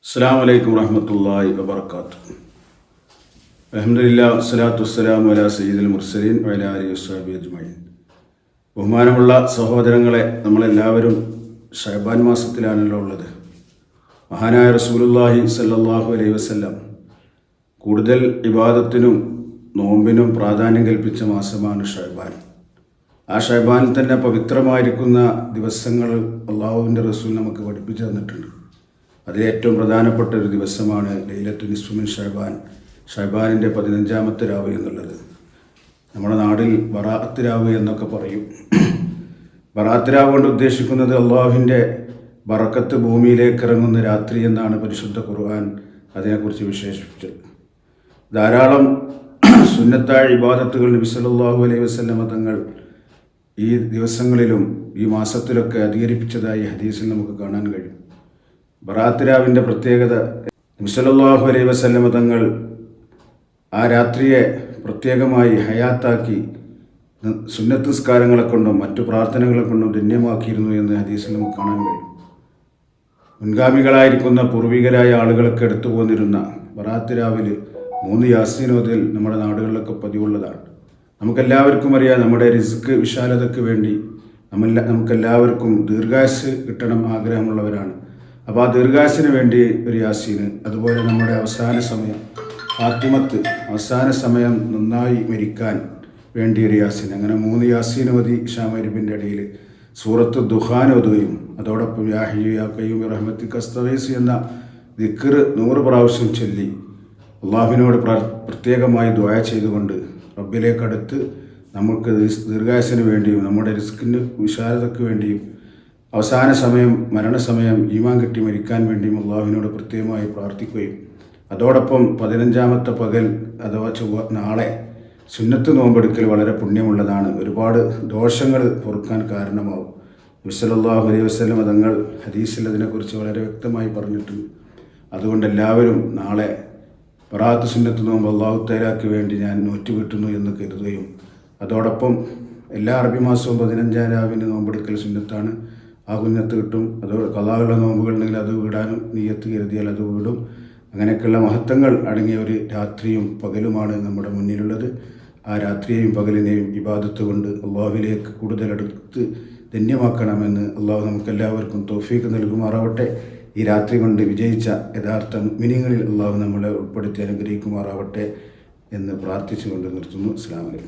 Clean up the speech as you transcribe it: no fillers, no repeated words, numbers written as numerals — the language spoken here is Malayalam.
അസ്സലാമു അലൈക്കും വറഹ്മത്തുള്ളാഹി വബറകാതുഹു. അൽഹംദുലില്ലാഹി വസ്സലാത്തു വസ്സലാമു അലാ സയ്യിദിൽ മുർസലീൻ വഅലാ ആലിഹി വസ്സഹ്ബിഹി അജ്മഈൻ. ബഹുമാനമുള്ള സഹോദരങ്ങളെ, നമ്മളെല്ലാവരും ശഅബാൻ മാസത്തിലാണല്ലോ ഉള്ളത്. മഹാനായ റസൂലുള്ളാഹി സ്വല്ലല്ലാഹു അലൈഹി വസല്ലം കൂടുതൽ ഇബാദത്തിനും നോമ്പിനും പ്രാധാന്യം കൽപ്പിച്ച മാസമാണ് ശഅബാൻ. ആ ശഅബാനിൽ തന്നെ പവിത്രമായിരിക്കുന്ന ദിവസങ്ങൾ അള്ളാഹുവിൻ്റെ റസൂൽ നമുക്ക് പഠിപ്പിച്ചു തന്നിട്ടുണ്ട്. അതിലേറ്റവും പ്രധാനപ്പെട്ട ഒരു ദിവസമാണ് ലൈലത്തുൽ നിസ്ഫു മിൻ ശഅബാൻ, ശഅബാനിൻ്റെ 15-ാമത്തെ രാവ് എന്നുള്ളത്. നമ്മുടെ നാട്ടിൽ ബറാഅത്ത് രാവ് എന്നൊക്കെ പറയും. ബറാഅത്ത് രാവ് കൊണ്ട് ഉദ്ദേശിക്കുന്നത് അള്ളാഹുവിൻ്റെ ബറക്കത്ത് ഭൂമിയിലേക്ക് ഇറങ്ങുന്ന രാത്രി എന്നാണ് പരിശുദ്ധ ഖുർആൻ അതിനെക്കുറിച്ച് വിശേഷിപ്പിച്ചത്. ധാരാളം സുന്നത്തായ ഇബാദത്തുകൾ നബി സല്ലല്ലാഹു അലൈഹി വസല്ലമ തങ്ങൾ ഈ ദിവസങ്ങളിലും ഈ മാസത്തിലൊക്കെ അധികരിപ്പിച്ചതായി ഹദീസിൽ നമുക്ക് കാണാൻ കഴിയും. ബറാഅത്ത് രാവിൻ്റെ പ്രത്യേകത, നബി സല്ലല്ലാഹു അലൈഹി വസല്ലമ തങ്ങൾ ആ രാത്രിയെ പ്രത്യേകമായി ഹയാത്താക്കി സുന്നത്ത് നിസ്കാരങ്ങളെ കൊണ്ടും മറ്റു പ്രാർത്ഥനകളെ കൊണ്ടും ധന്യമാക്കിയിരുന്നു എന്ന് ഹദീസിൽ നമുക്ക് കാണാൻ കഴിയും. മുൻഗാമികളായിരിക്കുന്ന പൂർവികരായ ആളുകളൊക്കെ എടുത്തു പോന്നിരുന്ന ബറാഅത്ത് രാവിൽ 3 യാസീൻ ഓതൽ നമ്മുടെ നാടുകളിലൊക്കെ പതിവുള്ളതാണ്. നമുക്കെല്ലാവർക്കും അറിയാം, നമ്മുടെ റിസ്ക് വിശാലതയ്ക്ക് വേണ്ടി നമുക്കെല്ലാവർക്കും ദീർഘായുസ്സ് കിട്ടണം ആഗ്രഹമുള്ളവരാണ്. അപ്പോൾ ആ ദീർഘായുസ്സിന് വേണ്ടി ഒരു യാസീന്, അതുപോലെ നമ്മുടെ അവസാന സമയം ഫാത്തിമത്ത്, അവസാന സമയം നന്നായി മരിക്കാൻ വേണ്ടി ഒരു യാസീൻ, അങ്ങനെ 3 യാസീൻ ഓതി ഇശാ മഗ്‌രിബിൻ്റെ ഇടയിൽ സൂറത്ത് ദുഖാൻ ഓതുകയും അതോടൊപ്പം യാ ഹയ്യു യാ ഖയ്യൂം ബിറഹ്മതിക അസ്തഗീസ് എന്ന ദിക്ർ 100 പ്രാവശ്യം ചൊല്ലി അള്ളാഹുവിനോട് പ്രത്യേകമായി ദുആ ചെയ്തുകൊണ്ട് റബ്ബിലേക്കടുത്ത് നമുക്ക് ദീർഘായുസ്സിന് വേണ്ടിയും നമ്മുടെ റിസ്കിന് വിശാലതയ്ക്ക് വേണ്ടിയും അവസാന സമയം മരണസമയം ഈമാൻ കിട്ടി മരിക്കാൻ വേണ്ടിയും അള്ളാഹുവിനോട് പ്രത്യേകമായി പ്രാർത്ഥിക്കുകയും അതോടൊപ്പം 15-ാമത്തെ പകൽ അഥവാ നാളെ സുന്നത്ത് നോമ്പെടുക്കൽ വളരെ പുണ്യമുള്ളതാണ്. ഒരുപാട് ദോഷങ്ങൾ പൊറുക്കാൻ കാരണമാവും. നബി സല്ലല്ലാഹു അലൈഹി വസല്ലം തങ്ങൾ ഹദീസിൽ അതിനെക്കുറിച്ച് വളരെ വ്യക്തമായി പറഞ്ഞിട്ടുണ്ട്. അതുകൊണ്ട് എല്ലാവരും നാളെ ബറാഅത്ത് സുന്നത്ത് നോമ്പ് അല്ലാഹു തആലയ്ക്ക് വേണ്ടി ഞാൻ നോറ്റുവീട്ടുന്നു എന്ന് കരുതുകയും അതോടൊപ്പം എല്ലാ അറബി മാസവും 15-ാം രാവിന് നോമ്പെടുക്കൽ സുന്നത്താണ്. ആ കുഞ്ഞത്ത് കിട്ടും. അതോടെ ഖളാഉള്ള നോമ്പുകളുണ്ടെങ്കിൽ അത് വീടാനും നിയ്യത്ത് കരുതിയാൽ അത് വീടും. അങ്ങനെയൊക്കെയുള്ള മഹത്വങ്ങൾ അടങ്ങിയ ഒരു രാത്രിയും പകലുമാണ് നമ്മുടെ മുന്നിലുള്ളത്. ആ രാത്രിയെയും പകലിനെയും ഇബാദത്ത് കൊണ്ട് അള്ളാഹുവിലേക്ക് കൂടുതൽ അടുത്ത് ധന്യമാക്കണമെന്ന് അള്ളാഹു നമുക്കെല്ലാവർക്കും തൗഫീഖ് നൽകുമാറാവട്ടെ. ഈ രാത്രി കൊണ്ട് വിജയിച്ച യഥാർത്ഥ മുഅ്മിനീങ്ങളിൽ അള്ളാഹു നമ്മളെ ഉൾപ്പെടുത്തി അനുഗ്രഹിക്കുമാറാവട്ടെ എന്ന് പ്രാർത്ഥിച്ചുകൊണ്ട് നിർത്തുന്നു. അസ്സലാമു അലൈക്കും.